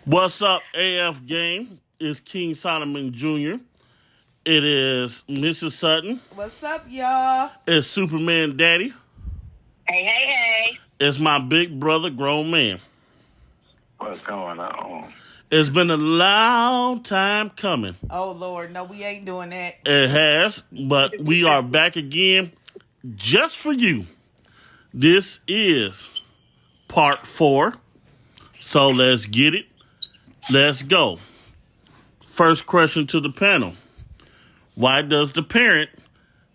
What's up, AF Game? It's King Solomon Jr. It is Mrs. Sutton. What's up, y'all? It's Superman Daddy. Hey, hey, hey. It's my big brother, grown man. What's going on? It's been a long time coming. Oh, Lord, no, we ain't doing that. It has, but we are back again just for you. This is part 4. So let's get it. Let's go. First question to the panel. Why does the parent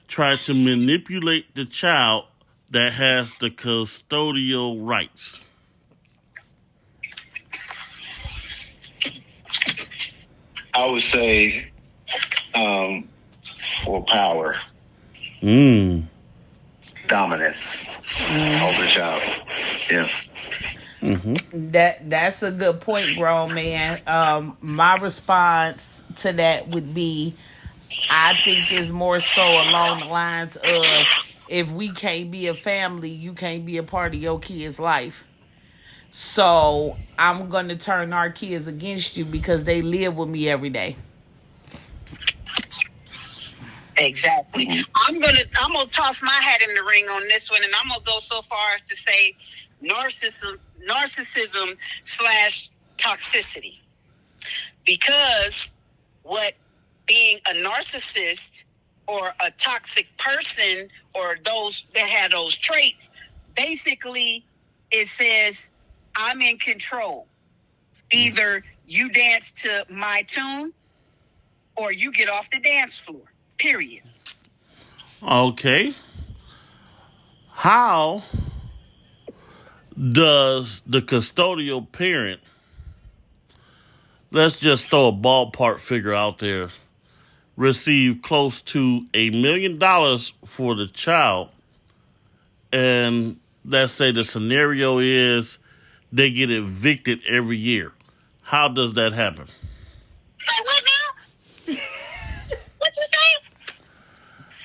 try to manipulate the child that has the custodial rights? I would say for power, dominance over the child. Yeah. That's a good point, grown man. My response to that would be, I think it's more so along the lines of, if we can't be a family, you can't be a part of your kid's life. So I'm gonna turn our kids against you because they live with me every day. Exactly. I'm gonna toss my hat in the ring on this one, and I'm gonna go so far as to say narcissism slash toxicity. Because what being a narcissist or a toxic person or those that have those traits, basically it says, I'm in control. Either you dance to my tune or you get off the dance floor. Period. Okay. How does the custodial parent, let's just throw a ballpark figure out there, receive close to $1 million for the child, and let's say the scenario is they get evicted every year? How does that happen? Say what now? What you say?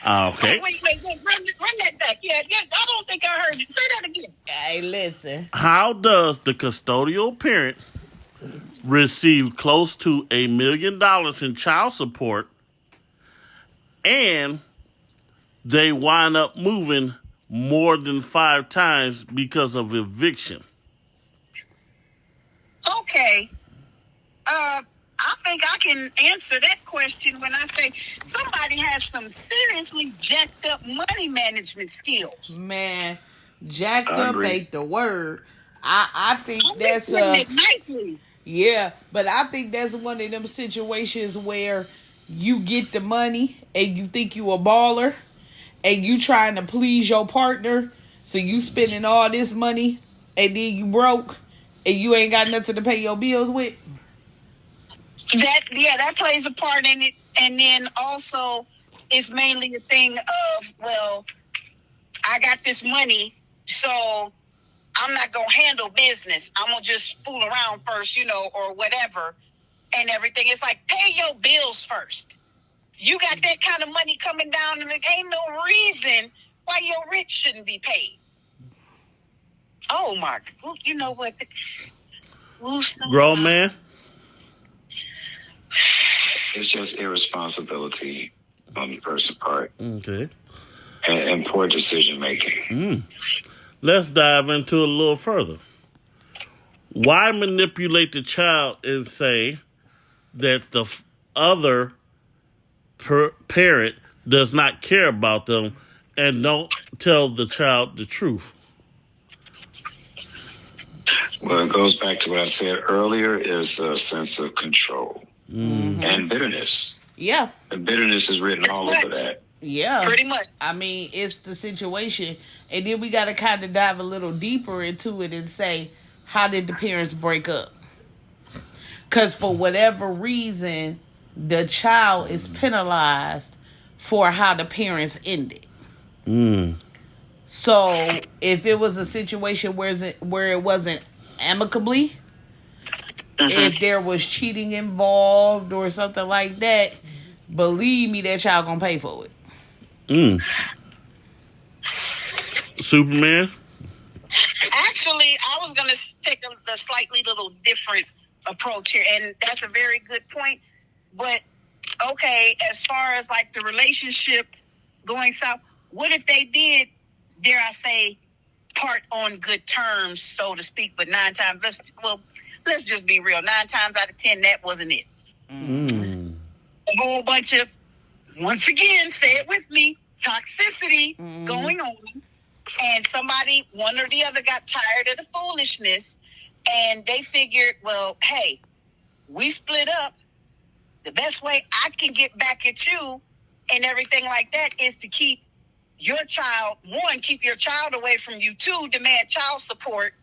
Okay. Wait. Run that back. Yeah. I don't think I heard you. Say that again. Hey, listen. How does the custodial parent receive close to $1 million in child support and they wind up moving more than 5 times because of eviction? Okay. I think I can answer that question when I say somebody has some seriously jacked up money management skills. Man, jacked I up agree. ain't the word. I think that's it nicely. yeah, but I think that's one of them situations where you get the money and you think you a baller and you trying to please your partner, so you spending all this money and then you broke and you ain't got nothing to pay your bills with. That plays a part in it. And then also it's mainly a thing of, well, I got this money, so I'm not going to handle business. I'm going to just fool around first, or whatever and everything. It's like, pay your bills first. You got that kind of money coming down and there ain't no reason why your rent shouldn't be paid. Oh, Mark, you know what? Grown man? It's just irresponsibility on the person's part Okay. and poor decision making. Let's dive into it a little further. Why manipulate the child and say that the other parent does not care about them and don't tell the child the truth? Well, it goes back to what I said earlier, is a sense of control and bitterness. Yeah. And bitterness is written all over that. Yeah. Pretty much. I mean, it's the situation. And then we got to kind of dive a little deeper into it and say, how did the parents break up? Because for whatever reason, the child is penalized for how the parents ended. So if it was a situation where it wasn't amicably, if there was cheating involved or something like that, believe me, that child gonna pay for it. Superman? Actually, I was going to take the slightly little different approach here, and that's a very good point. But okay, as far as like the relationship going south, what if they did, dare I say, part on good terms, so to speak? But 9 times, let's just be real. 9 times out of 10, that wasn't it. A whole bunch of, once again, say it with me, toxicity going on, and somebody, one or the other, got tired of the foolishness, and they figured, well, hey, we split up. The best way I can get back at you and everything like that is to keep your child, one, keep your child away from you, 2, demand child support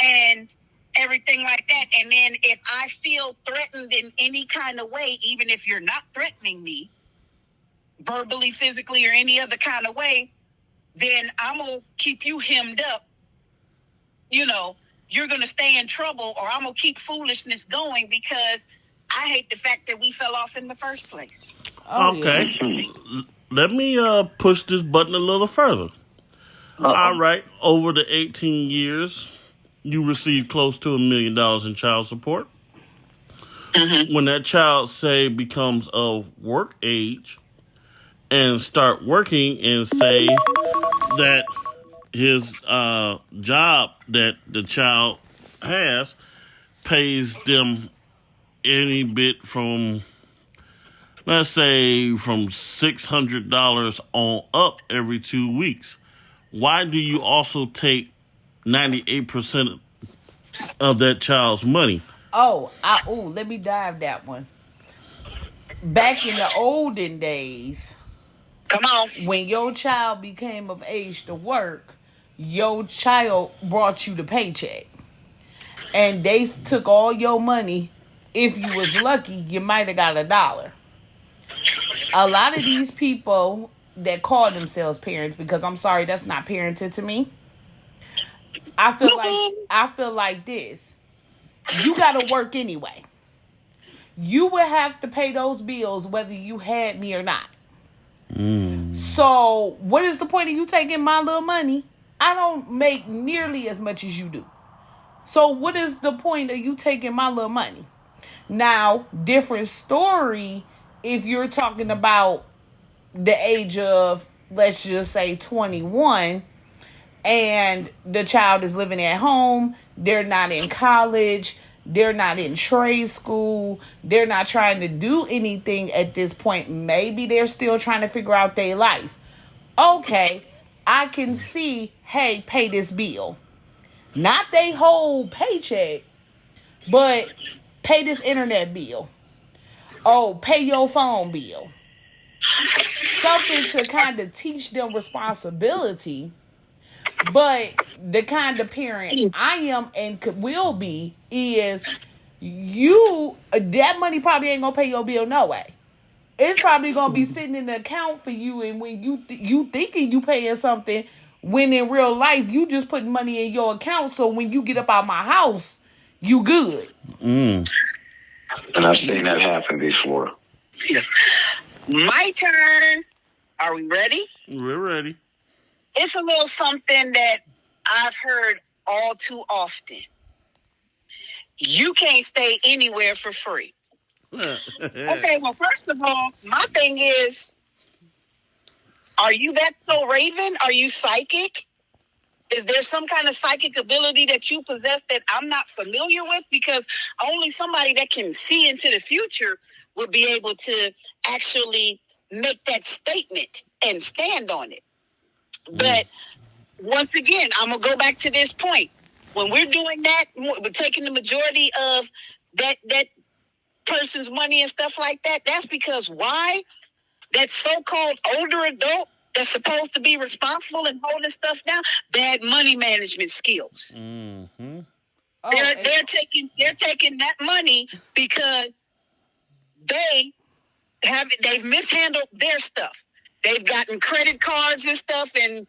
and everything like that. And then if I feel threatened in any kind of way, even if you're not threatening me, verbally, physically, or any other kind of way, then I'm going to keep you hemmed up. You know, you're going to stay in trouble, or I'm going to keep foolishness going because I hate the fact that we fell off in the first place. Okay. Yeah. Let me push this button a little further. All right. Over the 18 years, you received close to $1 million in child support. When that child, say, becomes of work age and start working, and say that his job that the child has pays them any bit from, let's say, from $600 on up every 2 weeks, why do you also take 98% of that child's money? Let me dive that one. Back in the olden days, come on, when your child became of age to work, your child brought you the paycheck, and they took all your money. If you was lucky, you might have got $1. A lot of these people that call themselves parents, because I'm sorry, that's not parenting to me. I feel like this. You gotta work anyway. You would have to pay those bills whether you had me or not. So what is the point of you taking my little money? I don't make nearly as much as you do. So what is the point of you taking my little money? Now, different story if you're talking about the age of, let's just say, 21, and the child is living at home, they're not in college, they're not in trade school, they're not trying to do anything at this point. Maybe they're still trying to figure out their life. Okay, I can see, hey, pay this bill. Not they whole paycheck, but pay this internet bill. Oh, pay your phone bill. Something to kind of teach them responsibility. But the kind of parent I am and will be is that money probably ain't gonna pay your bill no way. It's probably gonna be sitting in the account for you, and when you thinking you paying something, when in real life you just putting money in your account. So when you get up out my house, you good. And I've seen that happen before. My turn. Are we ready? We're ready. It's a little something that I've heard all too often. You can't stay anywhere for free. Okay, well, first of all, my thing is, are you that so Raven? Are you psychic? Is there some kind of psychic ability that you possess that I'm not familiar with? Because only somebody that can see into the future would be able to actually make that statement and stand on it. But once again, I'm going to go back to this point. When we're doing that, we're taking the majority of that person's money and stuff like that. That's because why? That so-called older adult that's supposed to be responsible and holding stuff down, bad money management skills. Mm-hmm. They're taking that money because they've mishandled their stuff. They've gotten credit cards and stuff and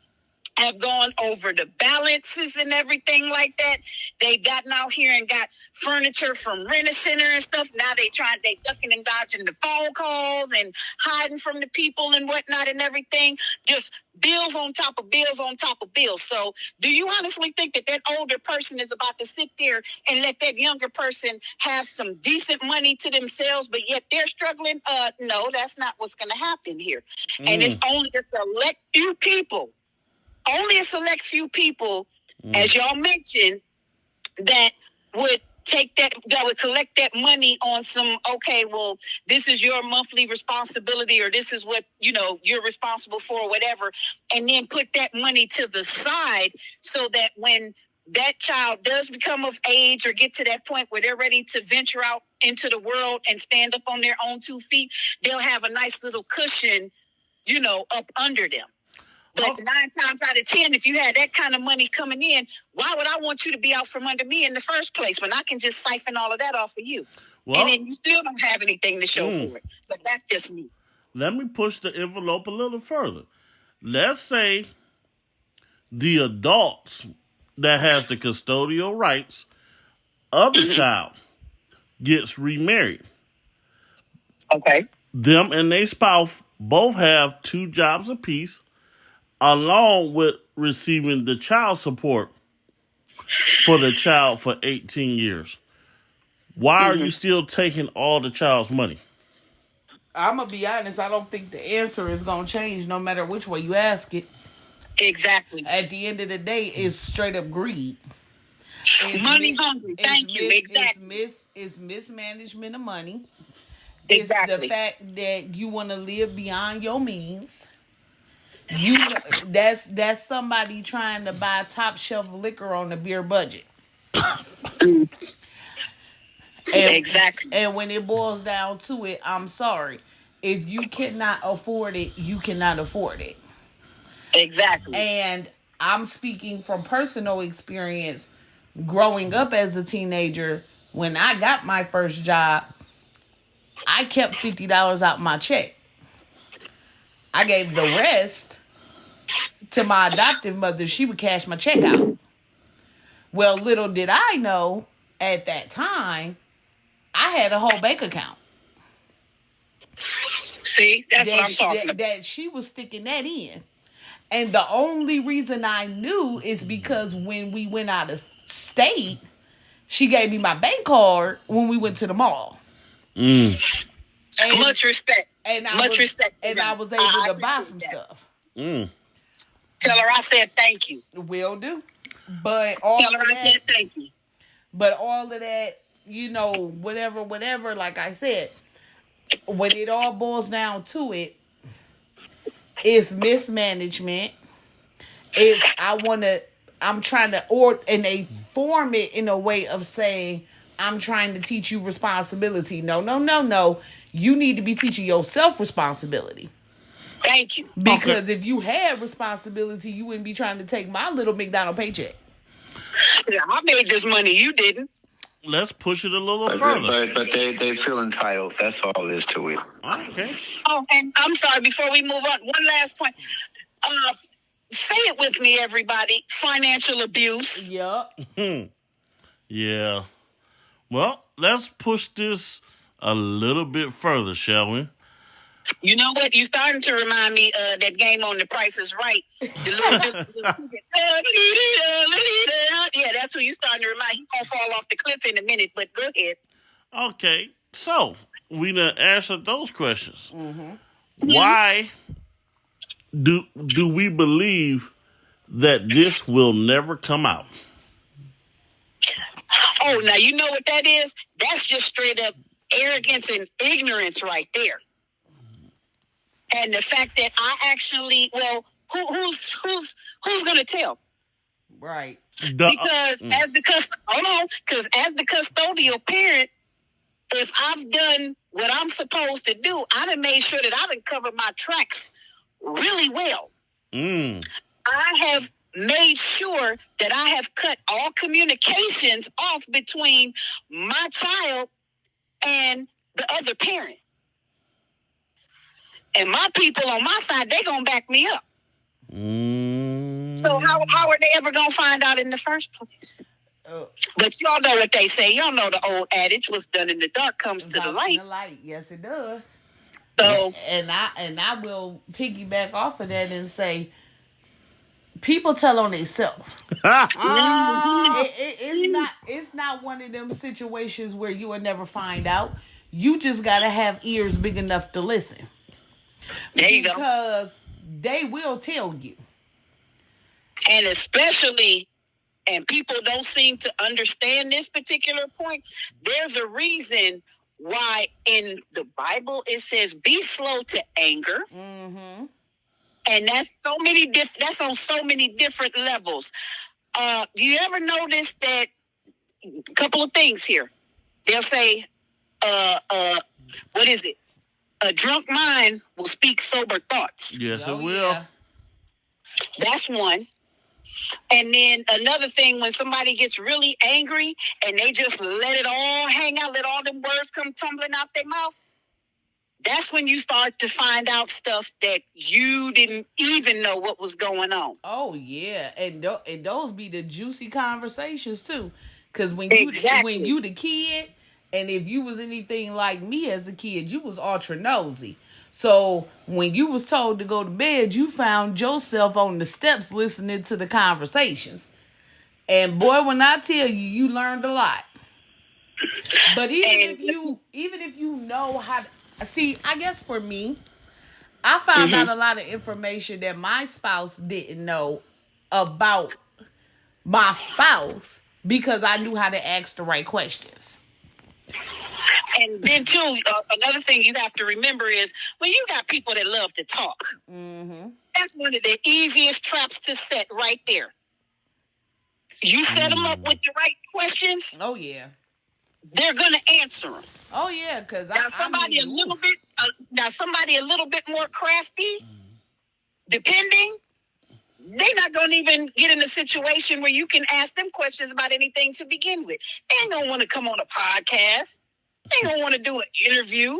have gone over the balances and everything like that. They've gotten out here and got furniture from Rent-A-Center and stuff. Now they ducking and dodging the phone calls and hiding from the people and whatnot and everything. Just bills on top of bills on top of bills. So do you honestly think that older person is about to sit there and let that younger person have some decent money to themselves, but yet they're struggling? No, that's not what's going to happen here. And it's only a select few people, as y'all mentioned, that would collect that money on some, okay, well, this is your monthly responsibility, or this is what, you're responsible for, or whatever, and then put that money to the side so that when that child does become of age or get to that point where they're ready to venture out into the world and stand up on their own 2 feet, they'll have a nice little cushion, up under them. But 9 times out of 10, if you had that kind of money coming in, why would I want you to be out from under me in the first place when I can just siphon all of that off of you? Well, and then you still don't have anything to show for it. But that's just me. Let me push the envelope a little further. Let's say the adults that has the custodial rights of the child gets remarried. Okay. Them and their spouse both have 2 jobs apiece, along with receiving the child support for the child for 18 years. Why are you still taking all the child's money? I'm going to be honest. I don't think the answer is going to change no matter which way you ask it. Exactly. At the end of the day, it's straight up greed. Money hungry. Thank you. Exactly. It's mismanagement of money. Exactly. It's the fact that you want to live beyond your means. That's somebody trying to buy top shelf liquor on a beer budget. Exactly. And when it boils down to it, I'm sorry. If you cannot afford it, you cannot afford it. Exactly. And I'm speaking from personal experience. Growing up as a teenager, when I got my first job, I kept $50 out my check. I gave the rest to my adoptive mother. She would cash my check out. Well, little did I know at that time, I had a whole bank account. See, that's what I'm talking about. That she was sticking that in. And the only reason I knew is because when we went out of state, she gave me my bank card when we went to the mall. And much respect. Much respect. And I was able to buy some stuff. Tell her I said thank you. Will do. But all Tell her of I said thank you. But all of that, whatever, like I said, when it all boils down to it, it's mismanagement. I'm trying to, and they form it in a way of saying, I'm trying to teach you responsibility. No. You need to be teaching yourself responsibility. Thank you. Because if you had responsibility, you wouldn't be trying to take my little McDonald's paycheck. Yeah, I made this money. You didn't. Let's push it a little further. But they feel entitled. That's all there is to it. Okay. Oh, and I'm sorry, before we move on, one last point. Say it with me, everybody. Financial abuse. Yup. Yeah. Well, let's push this a little bit further, shall we? You know what? You starting to remind me of that game on The Price is Right. Yeah, that's who you starting to remind. He's going to fall off the cliff in a minute, but go ahead. Okay. So, we done answered those questions. Mm-hmm. Why do we believe that this will never come out? Oh, now you know what that is? That's just straight up arrogance and ignorance right there. And the fact that I actually, who's going to tell? Right. Because as the custodial parent, if I've done what I'm supposed to do, I done made sure that I done covered my tracks really well. I have made sure that I have cut all communications off between my child and the other parent. And my people on my side, they gonna back me up. So how are they ever gonna find out in the first place? But y'all know what they say. Y'all know the old adage, what's done in the dark comes to the light. Yes, it does. So, and I will piggyback off of that and say, people tell on themselves. It's not one of them situations where you will never find out. You just gotta have ears big enough to listen. there you go. Because they will tell you. And especially, and people don't seem to understand this particular point, there's a reason why in the Bible it says be slow to anger. Mm-hmm. And that's that's on so many different levels. You ever notice that a couple of things here? They'll say, what is it? A drunk mind will speak sober thoughts. Yes, Oh, it will. yeah. That's one. And then another thing, when somebody gets really angry and they just let it all hang out, let all them words come tumbling out their mouth, that's when you start to find out stuff that you didn't even know what was going on. Oh yeah, and those be the juicy conversations too. Because when you the kid, and if you was anything like me as a kid, you was ultra nosy. So when you was told to go to bed, you found yourself on the steps listening to the conversations. And boy, when I tell you, you learned a lot. But even if you know how to see, I guess for me, I found out a lot of information that my spouse didn't know about my spouse because I knew how to ask the right questions. And then too, another thing you have to remember is when you got people that love to talk, that's one of the easiest traps to set right there. You set them up with the right questions. Oh yeah. They're gonna answer them. Oh yeah, because somebody a little bit more crafty, depending, they're not gonna even get in a situation where you can ask them questions about anything to begin with. They ain't gonna want to come on a podcast. They ain't gonna want to do an interview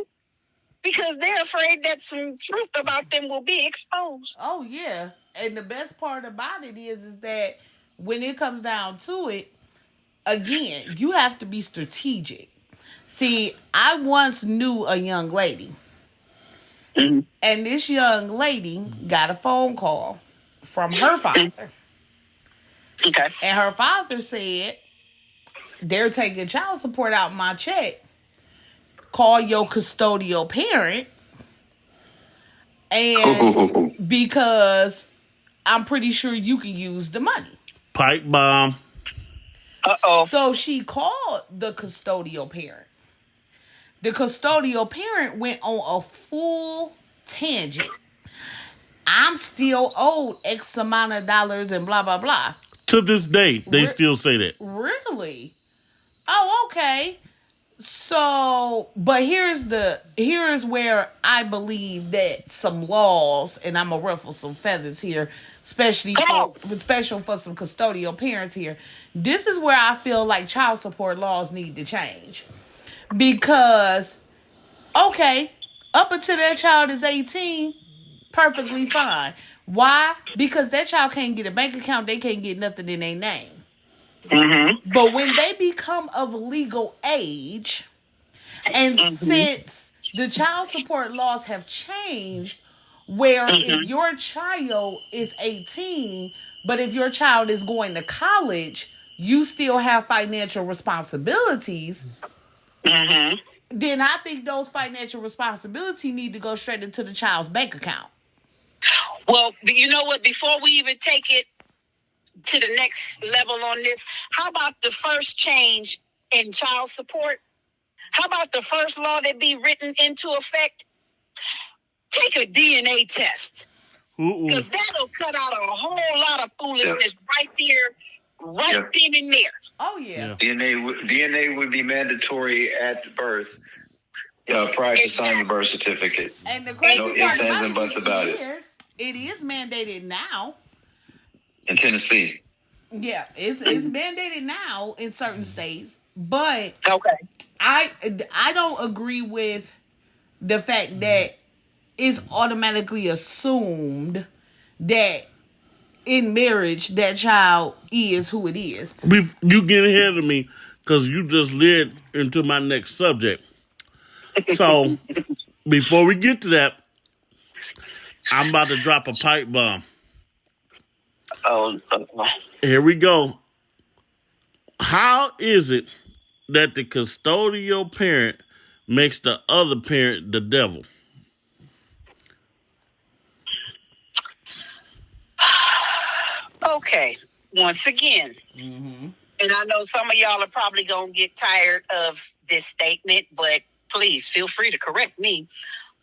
because they're afraid that some truth about them will be exposed. Oh yeah, and the best part about it is that when it comes down to it, again, you have to be strategic. See, I once knew a young lady, and this young lady got a phone call from her father. Okay. And her father said, they're taking child support out my check. Call your custodial parent. And because I'm pretty sure you can use the money. Pipe bomb. Uh-oh. So she called the custodial parent. The custodial parent went on a full tangent. I'm still owed X amount of dollars and blah, blah, blah. To this day, they still say that. Really? Oh, okay. So, but here's where I believe that some laws, and I'm gonna ruffle some feathers here, especially for some custodial parents here. This is where I feel like child support laws need to change. Because, okay, up until that child is 18, perfectly fine. Why? Because that child can't get a bank account, they can't get nothing in their name. Mm-hmm. But when they become of legal age, and since the child support laws have changed, where if your child is 18, but if your child is going to college, you still have financial responsibilities, then I think those financial responsibilities need to go straight into the child's bank account. Well, you know what? Before we even take it to the next level on this, how about the first change in child support? How about the first law that be written into effect? Take a DNA test. Because that'll cut out a whole lot of foolishness right there, then and there. Oh, yeah. DNA would be mandatory at birth prior to signing the birth certificate. And the crazy part about it. It is mandated now. In Tennessee. Yeah, it's mandated now in certain states, but okay, I don't agree with the fact that it's automatically assumed that in marriage, that child is who it is. You get ahead of me because you just led into my next subject. So, before we get to that, I'm about to drop a pipe bomb. Oh, Here we go. How is it that the custodial parent makes the other parent the devil? okay. Once again, and I know some of y'all are probably going to get tired of this statement, but please feel free to correct me.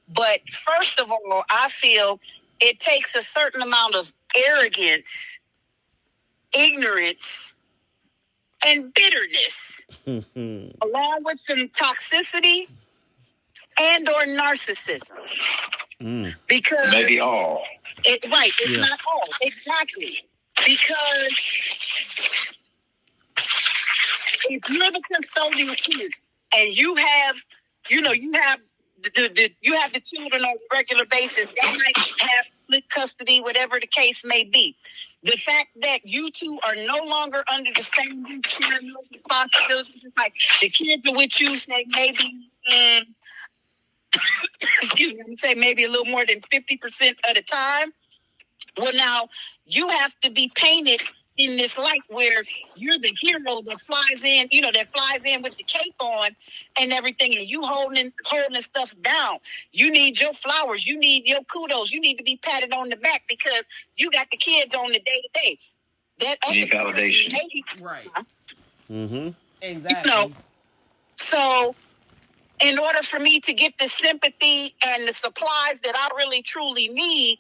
But first of all, I feel it takes a certain amount of arrogance, ignorance, and bitterness, along with some toxicity and or narcissism. Because Maybe all. it's not all. Exactly. Because if you're the custodial kid and you have the children on a regular basis, they might have split custody, whatever the case may be. The fact that you two are no longer under the same roof, sharing no responsibilities, it's like the kids are with you, say maybe, excuse me, I'm gonna say maybe a little more than 50% of the time. Well, now you have to be painted in this light where you're the hero that flies in with the cape on and everything, and you holding stuff down. You need your flowers, you need your kudos, you need to be patted on the back because you got the kids on the day to day. That You need validation. Right. Mm-hmm. Exactly. So in order for me to get the sympathy and the supplies that I really truly need,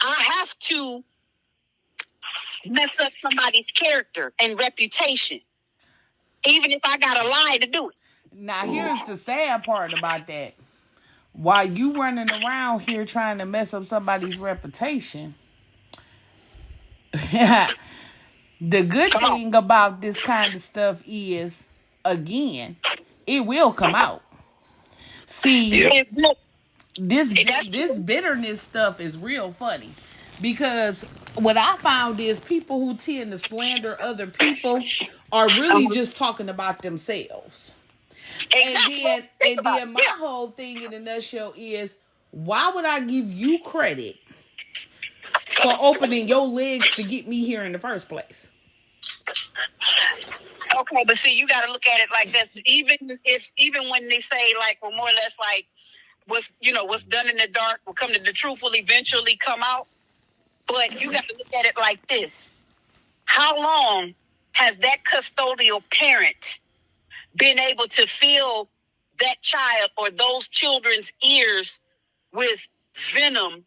I have to mess up somebody's character and reputation, even if I got to lie to do it. Now, here's the sad part about that. While you running around here trying to mess up somebody's reputation, the good thing about this kind of stuff is, again, it will come out. See, this bitterness stuff is real funny. Because what I found is people who tend to slander other people are really just talking about themselves. Exactly. And then my whole thing in a nutshell is, why would I give you credit for opening your legs to get me here in the first place? Okay, but see, you got to look at it like this. Even when they say, like, well, more or less like what's done in the dark will come to the truth will eventually come out. But you have to look at it like this. How long has that custodial parent been able to fill that child or those children's ears with venom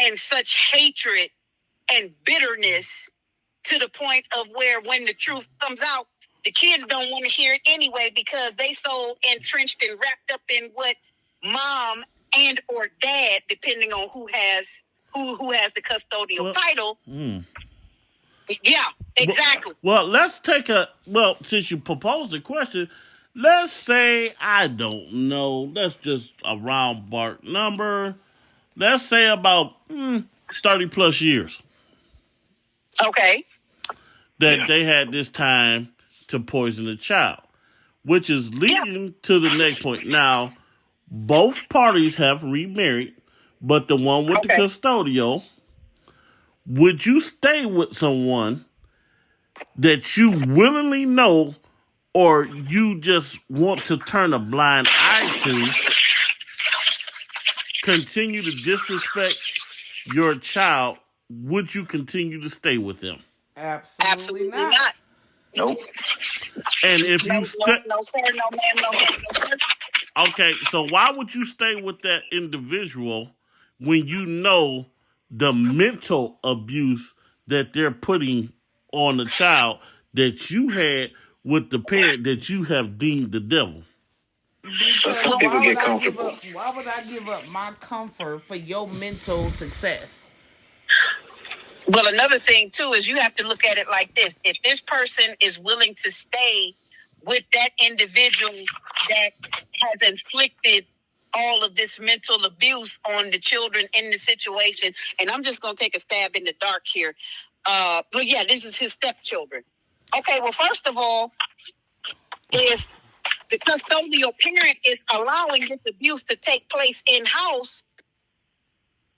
and such hatred and bitterness to the point of where when the truth comes out, the kids don't want to hear it anyway because they so entrenched and wrapped up in what mom and or dad, depending on who has the custodial title. Yeah, exactly. Well, since you proposed the question, let's say, I don't know, that's just a round bark number. Let's say about 30 plus years. Okay. That they had this time to poison a child, which is leading to the next point. Now, both parties have remarried, but the one with the custodial, would you stay with someone that you willingly know or you just want to turn a blind eye to, continue to disrespect your child? Would you continue to stay with them? Absolutely not. Nope. And if No, you no, sir, no, ma'am, no, ma'am, no, sir. Okay, so why would you stay with that individual when you know the mental abuse that they're putting on the child that you had with the parent that you have deemed the devil? That's when people get comfortable. Why would I give up my comfort for your mental success? Well, another thing, too, is you have to look at it like this. If this person is willing to stay with that individual that has inflicted all of this mental abuse on the children in the situation, and I'm just going to take a stab in the dark here, But yeah, this is his stepchildren. Okay, well, first of all, if the custodial parent is allowing this abuse to take place in-house,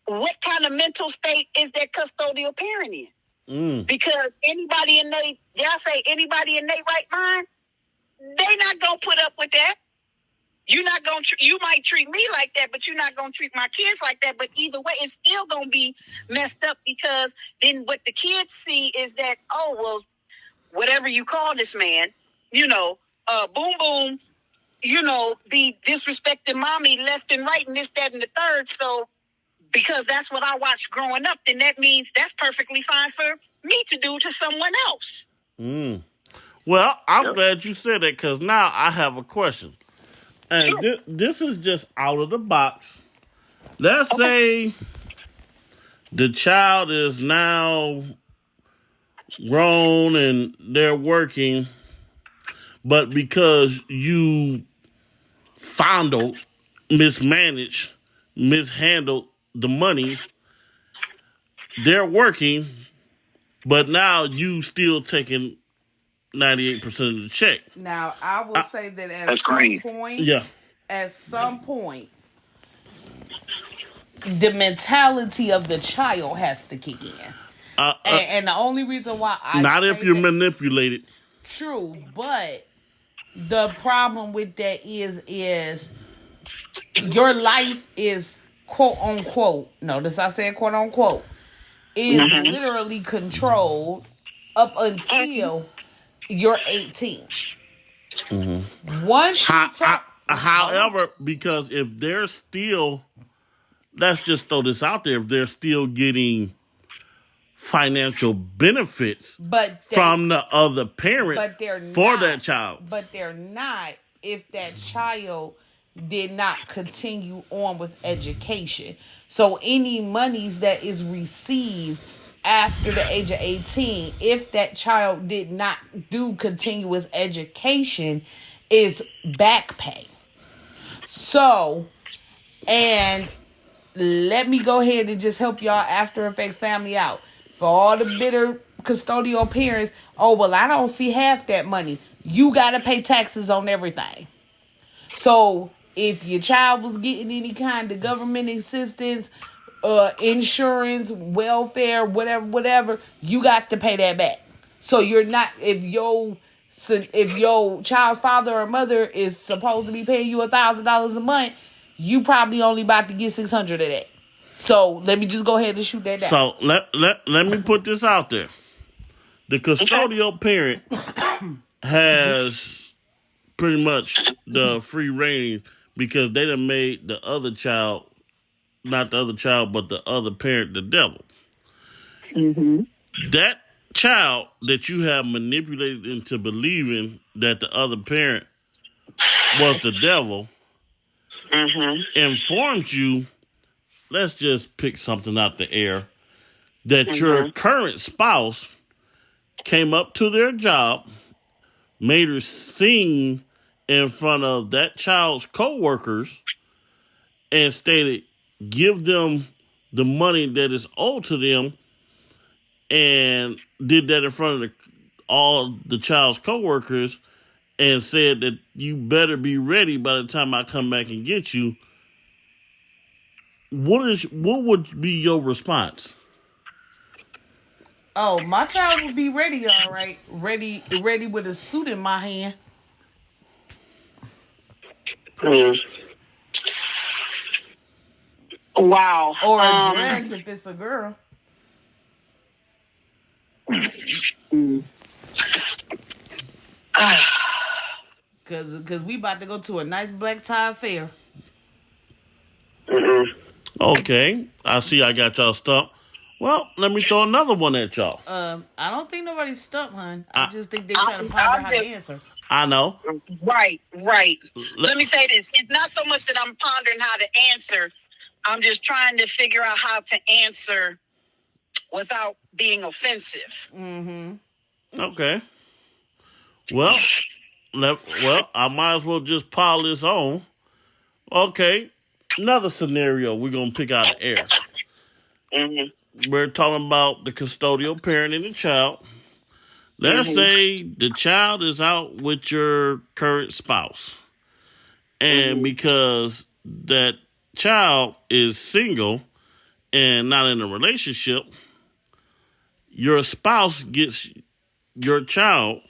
what kind of mental state is that custodial parent in? Because anybody in their right mind, they not gonna put up with that. You're not gonna. You might treat me like that, but you're not gonna treat my kids like that. But either way, it's still gonna be messed up, because then what the kids see is that, oh well, whatever you call this man, boom boom, be disrespecting mommy left and right and this, that, and the third. So because that's what I watched growing up, then that means that's perfectly fine for me to do to someone else. Well, I'm glad you said that, because now I have a question. And Sure. this is just out of the box. Let's say the child is now grown and they're working, but because you fondled, mismanaged, mishandled the money, they're working, but now you still taking 98% of the check. Now, I will say that That's great. at some point, the mentality of the child has to kick in. And the only reason why I not say if you're that- manipulated. True, but the problem with that is your life is quote unquote, notice I said quote unquote, is literally controlled up until you're 18. Once you However, because if they're still, let's just throw this out there, if they're still getting financial benefits from the other parent for that child. But they're not if that child did not continue on with education. So any monies that is received after the age of 18, if that child did not do continuous education, is back pay. So, and let me go ahead and just help y'all After Effects family out. For all the bitter custodial parents, oh, well, I don't see half that money. You got to pay taxes on everything. So if your child was getting any kind of government assistance, insurance, welfare, whatever, you got to pay that back. So you're not, if your child's father or mother is supposed to be paying you $1,000 a month, you probably only about to get $600 of that. So let me just go ahead and shoot that down. So let me put this out there. The custodial parent has pretty much the free reign, because they done made the other child, not the other child, but the other parent, the devil. That child that you have manipulated into believing that the other parent was the devil informs you, let's just pick something out the air, that your current spouse came up to their job, made her sing in front of that child's co-workers, and stated, give them the money that is owed to them, and did that in front of all the child's co-workers, and said that you better be ready by the time I come back and get you. What would be your response? Oh, my child would be ready, all right. Ready with a suit in my hand. Wow. Or a dress if it's a girl. Cause we about to go to a nice black tie affair. Okay, I see I got y'all stumped. Well, let me throw another one at y'all. I don't think nobody's stumped, hon. I just think they're trying to ponder how to answer. I know. Right. Let me say this. It's not so much that I'm pondering how to answer. I'm just trying to figure out how to answer without being offensive. Okay. Well, I might as well just pile this on. Okay, another scenario we're going to pick out of air. we're talking about the custodial parent and the child. Let's say the child is out with your current spouse. And because that child is single and not in a relationship, your spouse gets your child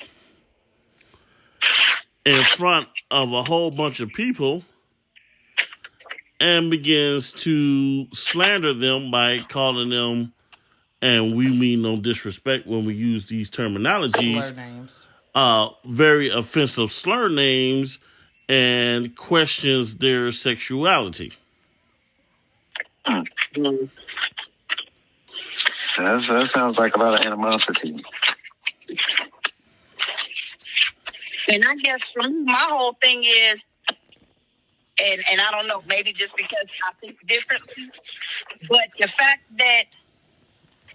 in front of a whole bunch of people and begins to slander them by calling them, and we mean no disrespect when we use these terminologies, Slur names. very offensive slur names, and questions their sexuality. That sounds like a lot of animosity. And I guess for me, my whole thing is, and I don't know, maybe just because I think differently, but the fact that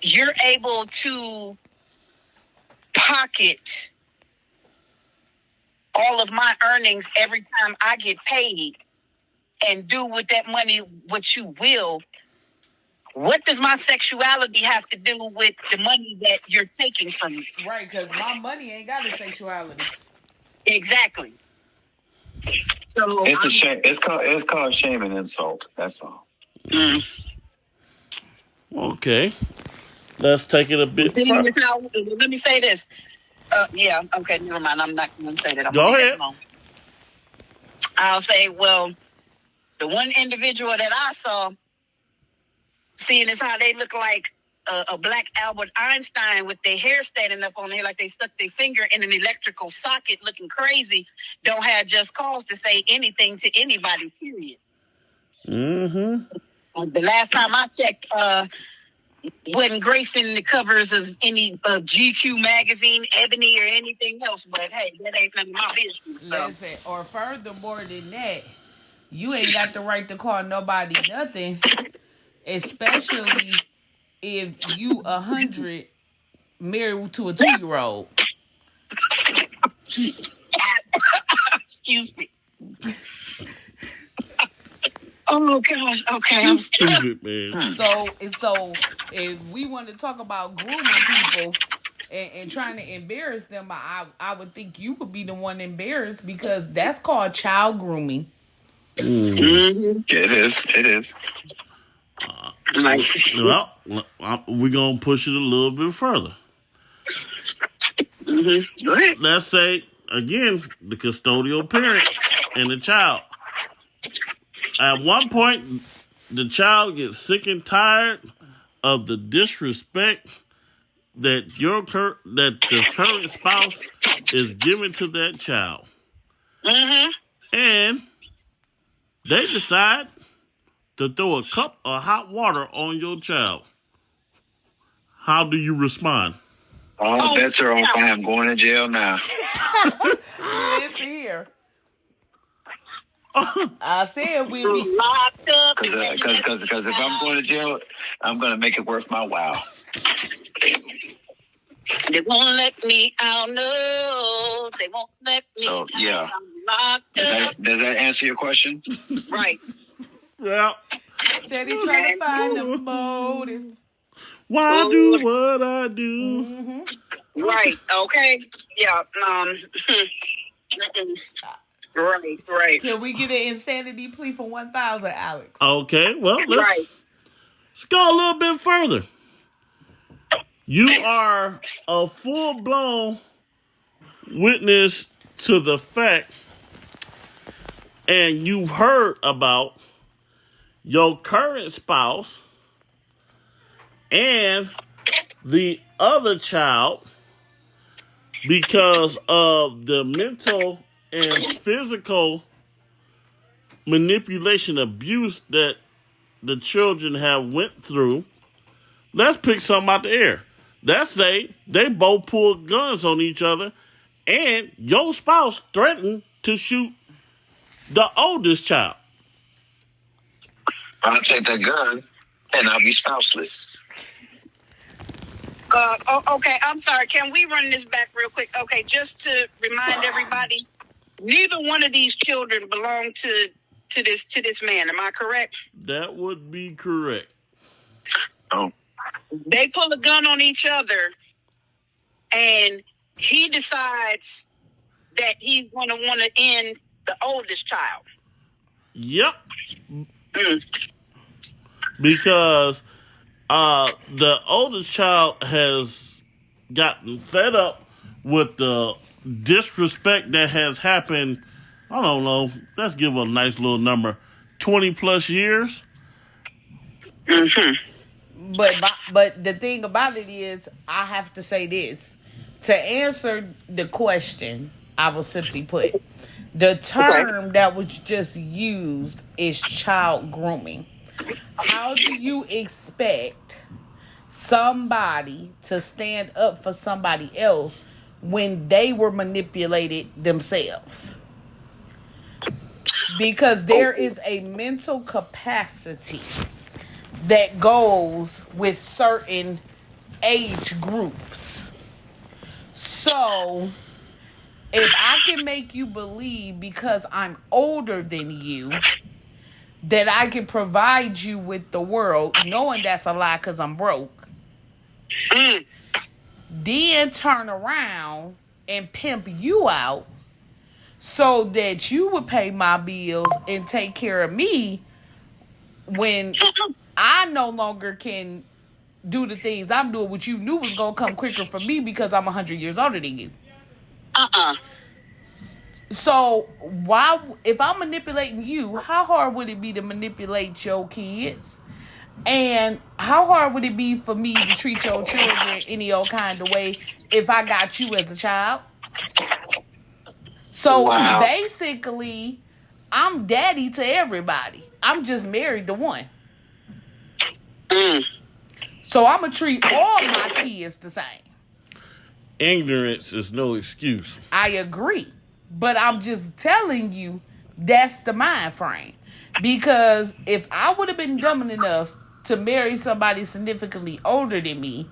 you're able to pocket all of my earnings every time I get paid and do with that money what you will, what does my sexuality have to do with the money that you're taking from me? Right, because my money ain't got a sexuality. Exactly. So It's a shame. It's called shame and insult. That's all. Okay. Let's take it a bit further. Let me say this. Yeah, okay, never mind. I'm not going to say that. Go ahead. I'll say, well, the one individual that I saw, seeing as how they look like a black Albert Einstein with their hair standing up on there like they stuck their finger in an electrical socket looking crazy, don't have just cause to say anything to anybody, period. Mm-hmm. The last time I checked, wasn't gracing the covers of any GQ magazine, Ebony, or anything else. But hey, that ain't none of my business. So. Listen, or furthermore than that, you ain't got the right to call nobody nothing, especially if you 100 married to a 2-year-old. Excuse me. Oh gosh. Okay. You stupid, man. So if we want to talk about grooming people and trying to embarrass them, I would think you would be the one embarrassed because that's called child grooming. Mm-hmm. It is. Well, we're going to push it a little bit further. Mm-hmm. Go ahead. Let's say, again, the custodial parent and the child. At one point, the child gets sick and tired of the disrespect that the current spouse is giving to that child. Mm-hmm. And they decide to throw a cup of hot water on your child. How do you respond? All bets are on. I'm going to jail now. Listen here. I said we'll be Locked up. Because if I'm going to jail, I'm going to make it worth my while. They won't let me out. No, they won't let me So, out. yeah. I'm locked up. Does that answer your question? Right. Well, steady trying to find a motive. why do what I do? Mm-hmm. Right. Okay. Yeah. Right. Can we get an insanity plea for 1,000, Alex? Okay, well, Right. let's go a little bit further. You are a full-blown witness to the fact, and you've heard about your current spouse and the other child because of the mental and physical manipulation abuse that the children have went through. Let's pick something out the air. Let's say they both pulled guns on each other and your spouse threatened to shoot the oldest child. I'll take that gun and I'll be spouseless. Okay, I'm sorry. Can we run this back real quick? Okay, just to remind everybody, neither one of these children belong to this man. Am I correct? That would be correct. Oh, They pull a gun on each other, and he decides that he's going to want to end the oldest child. Yep. Mm. Because the oldest child has gotten fed up with the disrespect that has happened. I don't know. Let's give a nice little number. 20 plus years. Mm-hmm. But the thing about it is, I have to say this. To answer the question, I will simply put, the term that was just used is child grooming. How do you expect somebody to stand up for somebody else when they were manipulated themselves? Because there is a mental capacity that goes with certain age groups. So, if I can make you believe because I'm older than you that I can provide you with the world, knowing that's a lie because I'm broke, then turn around and pimp you out so that you would pay my bills and take care of me when I no longer can do the things I'm doing, which you knew was going to come quicker for me because I'm 100 years older than you. So, why, if I'm manipulating you, how hard would it be to manipulate your kids? And how hard would it be for me to treat your children any old kind of way if I got you as a child? So, basically, I'm daddy to everybody. I'm just married to one. So, I'm going to treat all my kids the same. Ignorance is no excuse. I agree. But I'm just telling you, that's the mind frame. Because if I would have been dumb enough to marry somebody significantly older than me,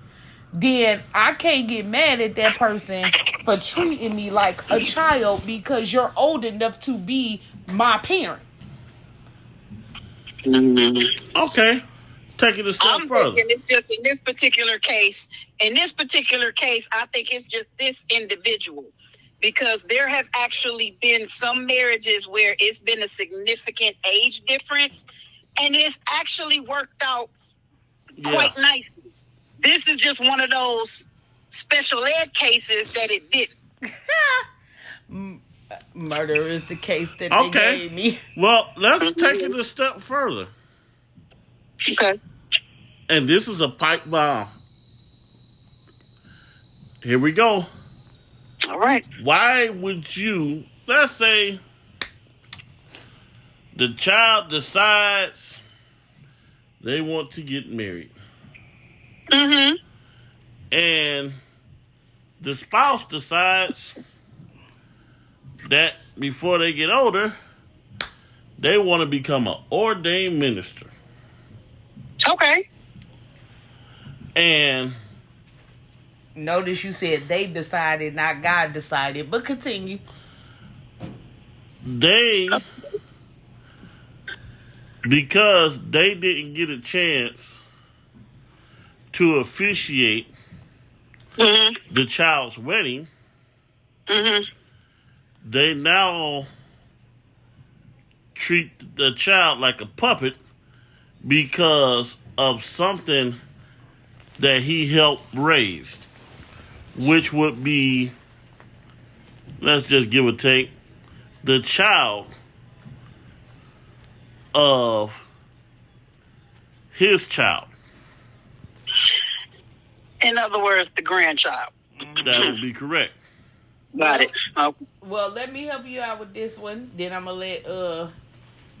then I can't get mad at that person for treating me like a child because you're old enough to be my parent. Okay. Take it a step further. Thinking it's just in this particular case, I think it's just this individual. Because there have actually been some marriages where it's been a significant age difference, and it's actually worked out quite nicely. This is just one of those special ed cases that it didn't. Murder is the case that they gave me. Well, let's take it a step further. Okay. And this is a pipe bomb. Here we go. All right. Why would you, let's say, the child decides they want to get married. Mm-hmm. And the spouse decides that before they get older, they want to become an ordained minister. Okay. And notice you said they decided, not God decided, but continue. Because they didn't get a chance to officiate the child's wedding, they now treat the child like a puppet because of something that he helped raise, which would be, let's just give or take, the child of his child. In other words, the grandchild. That would be correct. Got it. Okay. Well, let me help you out with this one. Then I'm gonna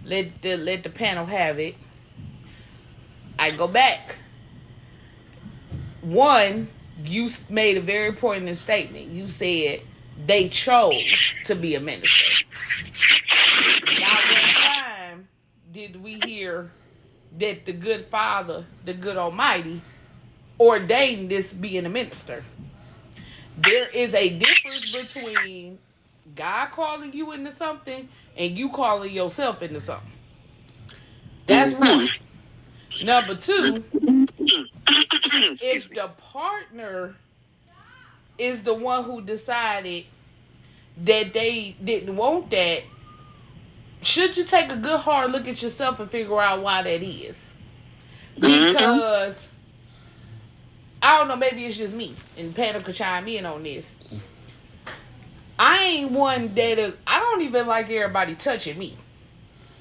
let the panel have it. I go back. One, you made a very important statement. You said they chose to be a minister. Not one time did we hear that the good Father, the good Almighty, ordained this being a minister. There is a difference between God calling you into something and you calling yourself into something. That's one. Number two, if the partner is the one who decided that they didn't want that, should you take a good hard look at yourself and figure out why that is? Because I don't know, maybe it's just me, and Panda could chime in on this. I ain't one that I don't even like everybody touching me,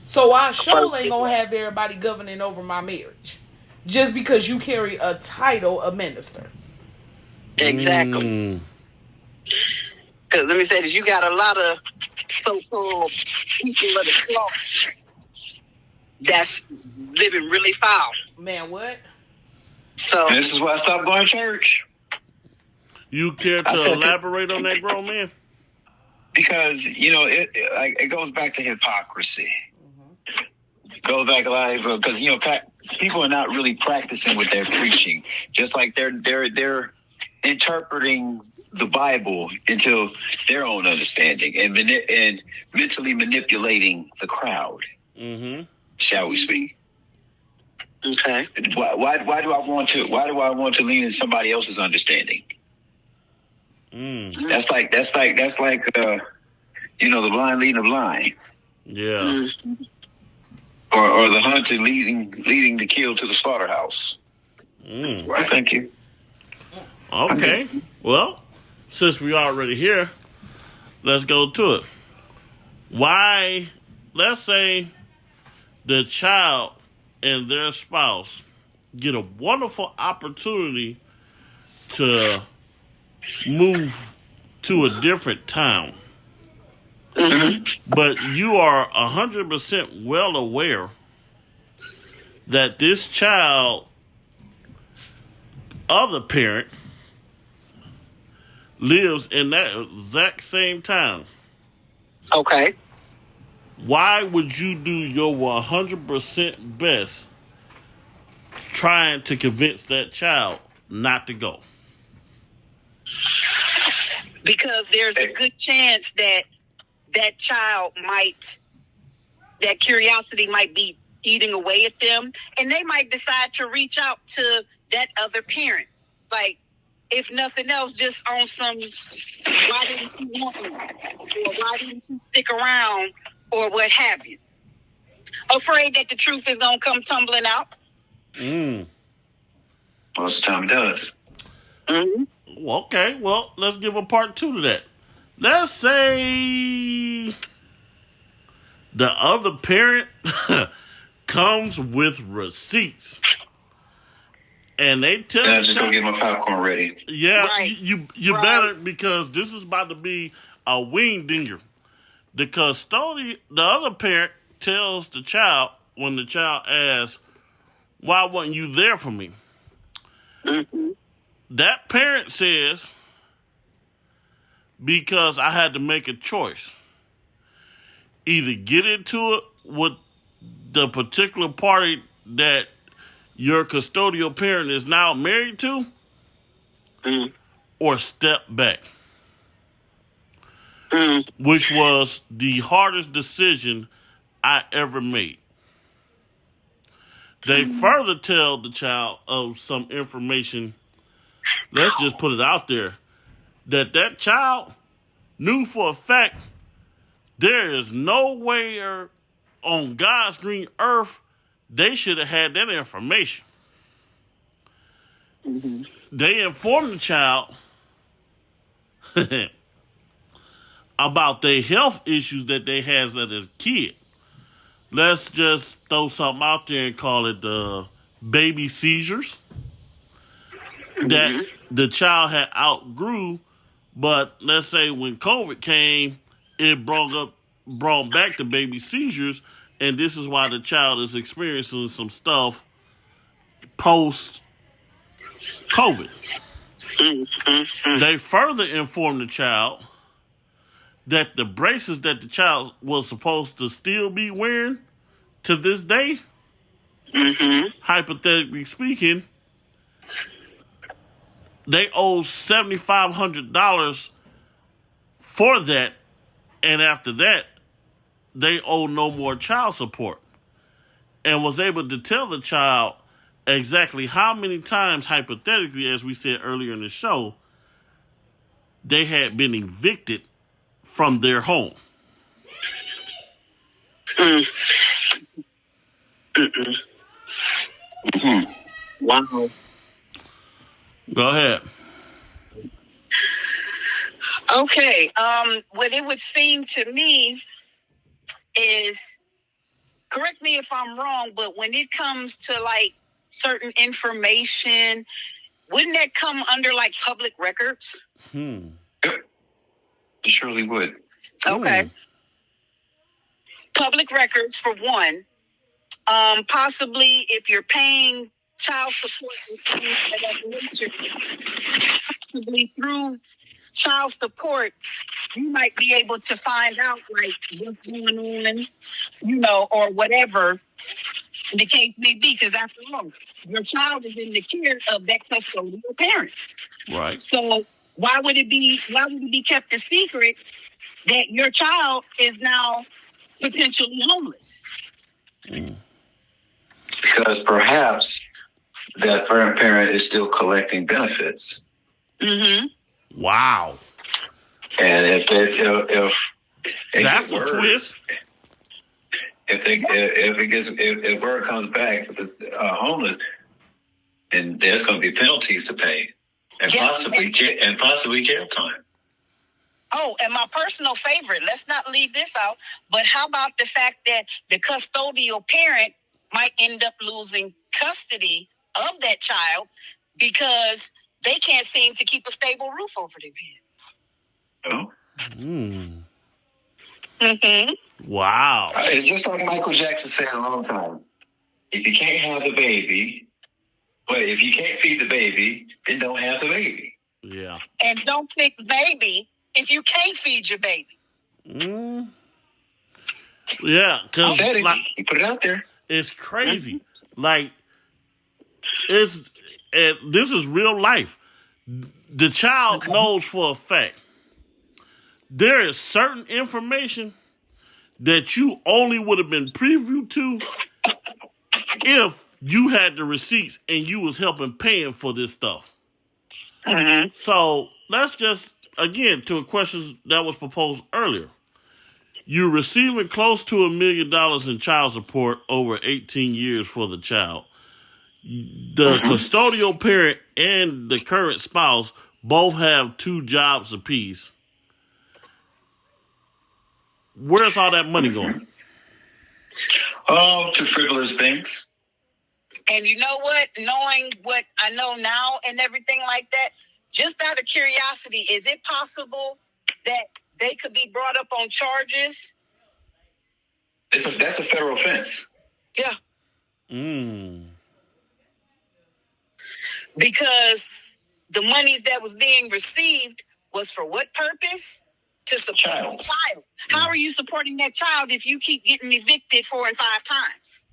so I sure ain't gonna have everybody governing over my marriage just because you carry a title of minister. Exactly. Because let me say this, you got a lot of so-called people of the cloth that's living really foul. Man, what? So This is why I stopped going to church. You care to elaborate on that, grown man? Because, it goes back to hypocrisy. It goes back a lot because, people are not really practicing what they're preaching. Just like they're interpreting the Bible into their own understanding and mentally manipulating the crowd. Mm-hmm. Shall we speak? okay. Why do I want to lean in somebody else's understanding? That's like the blind leading the blind. Yeah. Or the hunter leading the kill to the slaughterhouse. Right, thank you. Okay. Well, since we already here, let's go to it. Why, let's say the child and their spouse get a wonderful opportunity to move to a different town. But you are 100% well aware that this child, other parent, lives in that exact same town. Okay. Why would you do your 100% best trying to convince that child not to go? Because there's a good chance that child that curiosity might be eating away at them, and they might decide to reach out to that other parent. Like, if nothing else, just on some, why didn't you want me? Or why didn't you stick around? Or what have you. Afraid that the truth is going to come tumbling out. Most of the time it does. Well, okay, well, let's give a part 2 to that. Let's say the other parent comes with receipts. And they tell And I just go get my popcorn ready. yeah, Right. you Right. better, because this is about to be a wing dinger. The other parent tells the child, when the child asks, why wasn't you there for me? That parent says, because I had to make a choice. Either get into it with the particular party that your custodial parent is now married to, or step back. Which was the hardest decision I ever made. They further tell the child of some information, let's just put it out there, that child knew for a fact there is nowhere on God's green earth they should have had that information. They informed the child about their health issues that they had as a kid. Let's just throw something out there and call it baby seizures that the child had outgrew, but let's say when COVID came, it brought back the baby seizures, and this is why the child is experiencing some stuff post-COVID. They further informed the child that the braces that the child was supposed to still be wearing to this day, hypothetically speaking, they owe $7,500 for that, and after that, they owe no more child support. And was able to tell the child exactly how many times, hypothetically, as we said earlier in the show, they had been evicted from their home. Wow. Go ahead. Okay. What it would seem to me is, correct me if I'm wrong, but when it comes to like certain information, wouldn't that come under like public records? Yep. It surely would. Okay. Public records for one. Possibly if you're paying child support and things of that nature, possibly through child support, you might be able to find out like what's going on, you know, or whatever the case may be. Because after all, your child is in the care of that custodial parent. Right. So why would it be kept a secret that your child is now potentially homeless? Because perhaps that parent is still collecting benefits. Mm-hmm. Wow. And if That's a twist. If word comes back homeless, then there's going to be penalties to pay, and possibly jail time. Oh, and my personal favorite, let's not leave this out, but how about the fact that the custodial parent might end up losing custody of that child because they can't seem to keep a stable roof over their head? Oh. Mm-hmm. Wow. It's just like Michael Jackson said a long time. If you can't have the baby, if you can't feed the baby, then don't have the baby. Yeah. And don't pick baby if you can't feed your baby. Yeah, because like, he put it out there. It's crazy. Like, this is real life. The child knows for a fact there is certain information that you only would have been previewed to if you had the receipts and you was helping paying for this stuff. Mm-hmm. So let's just, again, to a question that was proposed earlier. You're receiving close to $1 million in child support over 18 years for the child. The custodial parent and the current spouse both have 2 jobs apiece. Where's all that money going? To frivolous things. And you know what? Knowing what I know now and everything like that, just out of curiosity, is it possible that they could be brought up on charges? That's a federal offense. Yeah. Because the monies that was being received was for what purpose? To support the child. How are you supporting that child if you keep getting evicted 4 and 5 times?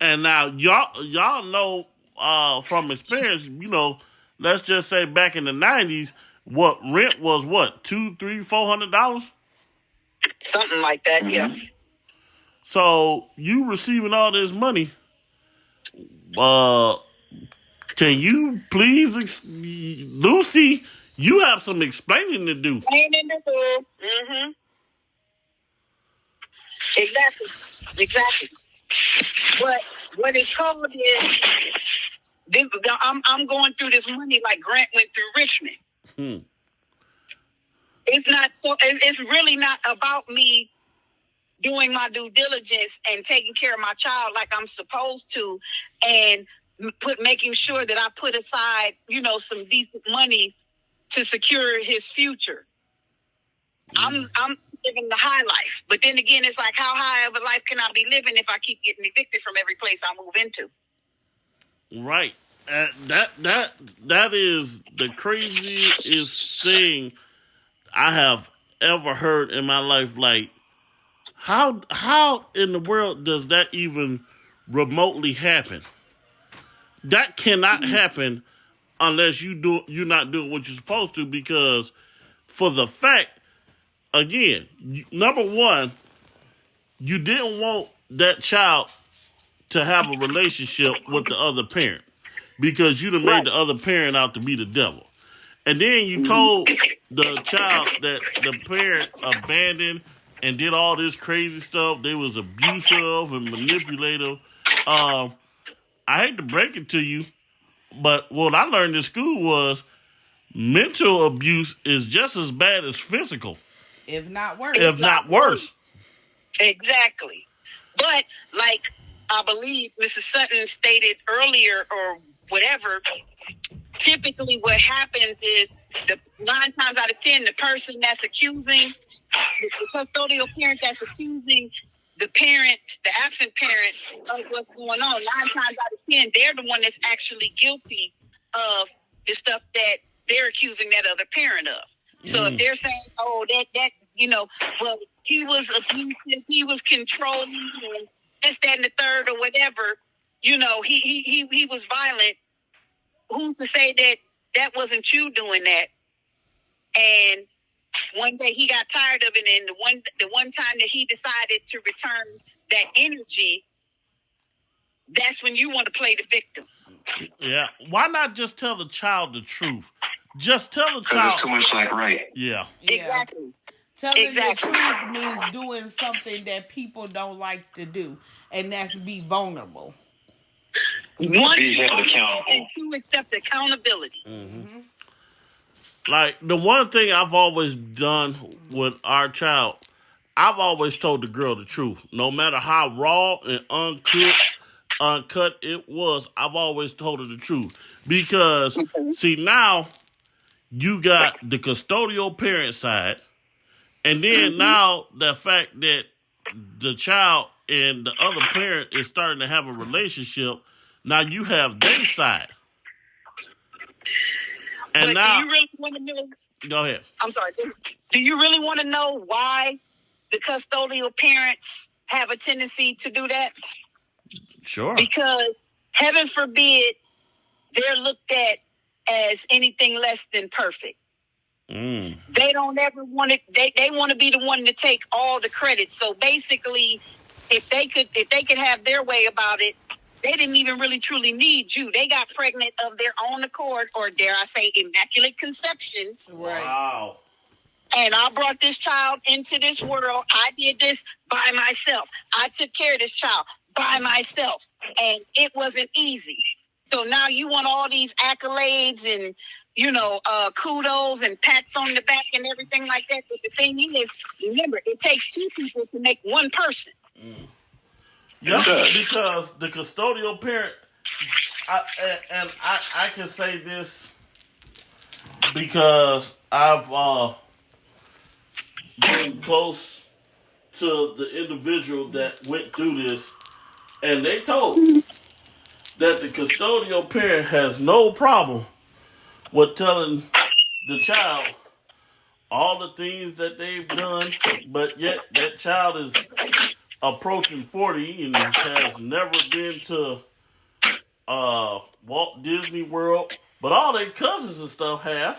And now y'all know from experience, you know, let's just say back in the 90s, what rent was what, $200, $300, $400? Something like that, yeah. So you receiving all this money, can you please, Lucy, you have some explaining to do. Mm-hmm. Exactly. But what it's called is, I'm going through this money like Grant went through Richmond. It's not so. It's really not about me doing my due diligence and taking care of my child like I'm supposed to, and making sure that I put aside, you know, some decent money to secure his future. I'm living the high life, but then again, it's like, how high of a life can I be living if I keep getting evicted from every place I move into? Right. That is the craziest thing I have ever heard in my life. Like, how in the world does that even remotely happen? That cannot happen unless you're not doing what you're supposed to, because for the fact, again, number one, you didn't want that child to have a relationship with the other parent because you done made the other parent out to be the devil. And then you told the child that the parent abandoned and did all this crazy stuff. They was abusive and manipulative. I hate to break it to you, but what I learned in school was mental abuse is just as bad as physical. If not worse. If not worse. Exactly. But like I believe Mrs. Sutton stated earlier or whatever, typically what happens is 9 times out of 10, the person that's accusing, the custodial parent that's accusing the parent, the absent parent of what's going on, 9 times out of 10, they're the one that's actually guilty of the stuff that they're accusing that other parent of. So if they're saying, oh, that well, he was abusive, he was controlling, and this, that, and the third, or whatever, he was violent. Who's to say that wasn't you doing that? And one day he got tired of it, and the one time that he decided to return that energy, that's when you want to play the victim. Yeah. Why not just tell the child the truth? Just tell the Because child. it's too much like right. Yeah. Exactly. Telling the truth means doing something that people don't like to do, and that's be vulnerable. One, Be held accountable. and 2, accept accountability. Like, the one thing I've always done with our child, I've always told the girl the truth. No matter how raw and uncut it was, I've always told her the truth. Because, see, now you got the custodial parent side, and then now the fact that the child and the other parent is starting to have a relationship, now you have their side. And But now, do you really want to know? go ahead. I'm sorry. Do you really want to know why the custodial parents have a tendency to do that? Sure. Because heaven forbid they're looked at as anything less than perfect. They don't ever want it. They want to be the one to take all the credit. So basically, if they could have their way about it, they didn't even really truly need you. They got pregnant of their own accord, or dare I say, immaculate conception. Right. Wow. And I brought this child into this world. I did this by myself. I took care of this child by myself. And it wasn't easy. So now you want all these accolades and, kudos and pats on the back and everything like that. But the thing is, remember, it takes 2 people to make 1 person. Yeah, because the custodial parent, I can say this because I've been close to the individual that went through this, and they told that the custodial parent has no problem with telling the child all the things that they've done, but yet that child is approaching 40 and has never been to Walt Disney World, but all their cousins and stuff have.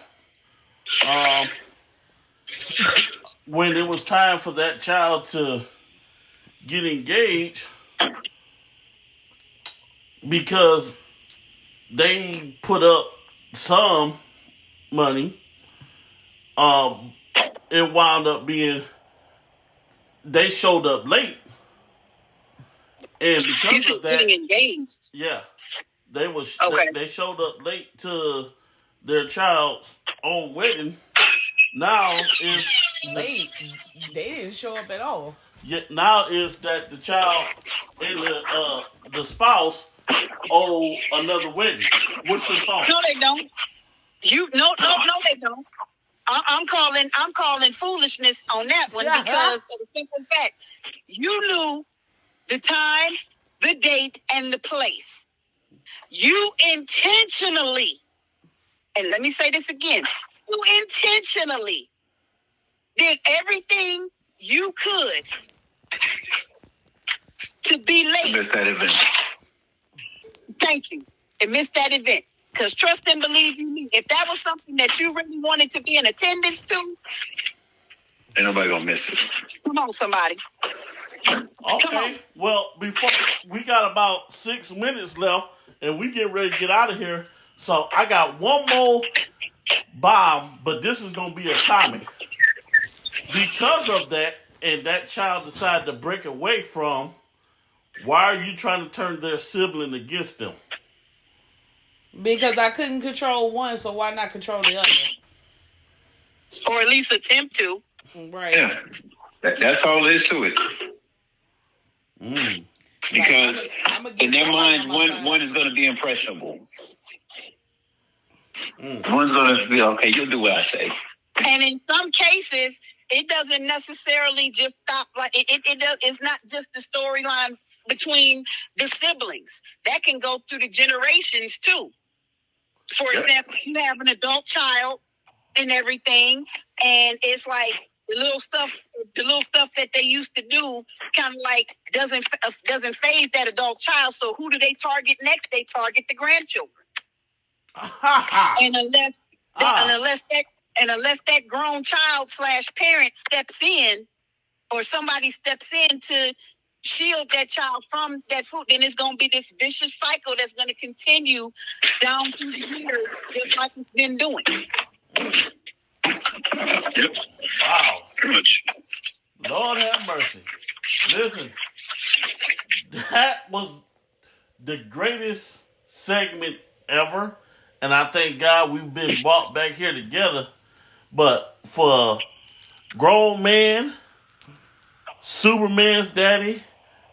When it was time for that child to get engaged, because they put up some money, it wound up being they showed up late. And because of that, getting engaged. yeah, Okay. they showed up late to their child's own wedding. Now is They didn't show up at all. now is that the child and the spouse owe another wedding. What's your thought? No, they don't. No, they don't. I'm calling foolishness on that one because of the simple fact you knew the time, the date, and the place. You intentionally, and let me say this again, you intentionally did everything you could to be late. Miss that event. Thank you. And missed that event. Because trust and believe you me, if that was something that you really wanted to be in attendance to, Ain't nobody gonna miss it. come on, somebody. Come on. Okay. Well, before we got about 6 minutes left, and we get ready to get out of here. So I got one more bomb, but this is gonna be a Tommy. Because of that, and that child decided to break away from. Why are you trying to turn their sibling against them? Because I couldn't control one, so why not control the other? Or at least attempt to. Right. Yeah, that's all there is to it. Mm. Because I'ma get in their somebody minds, on my side. one is going to be impressionable. Mm. One's going to be okay. You'll do what I say. And in some cases, it doesn't necessarily just stop. Like it's not just the storyline between the siblings. That can go through the generations too. For Yep. example, you have an adult child and everything, and it's like the little stuff that they used to do kind of like doesn't phase that adult child. So who do they target next? They target the grandchildren. And unless that grown child / parent steps in, or somebody steps in to shield that child from that food, then it's going to be this vicious cycle that's going to continue down through the years, just like it's been doing. Yep. Wow. Pretty much. Lord have mercy. Listen, that was the greatest segment ever. And I thank God we've been brought back here together. But for grown man, Superman's daddy,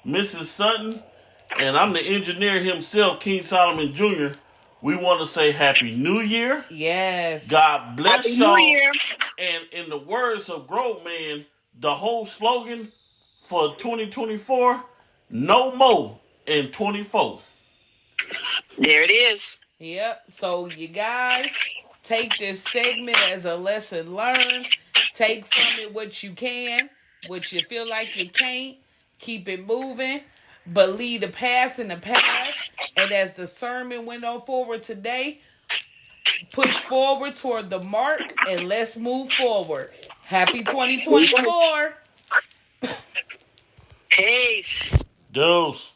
Mrs. Sutton, and I'm the engineer himself, King Solomon Jr., we want to say Happy New Year. Yes. God bless Happy y'all. New Year. And in the words of Grown Man, the whole slogan for 2024, no more in 24. There it is. Yep. So you guys take this segment as a lesson learned. Take from it what you can, what you feel like you can't. Keep it moving, but leave the past in the past. And as the sermon went on forward today, push forward toward the mark and let's move forward. Happy 2024. Peace. Dose.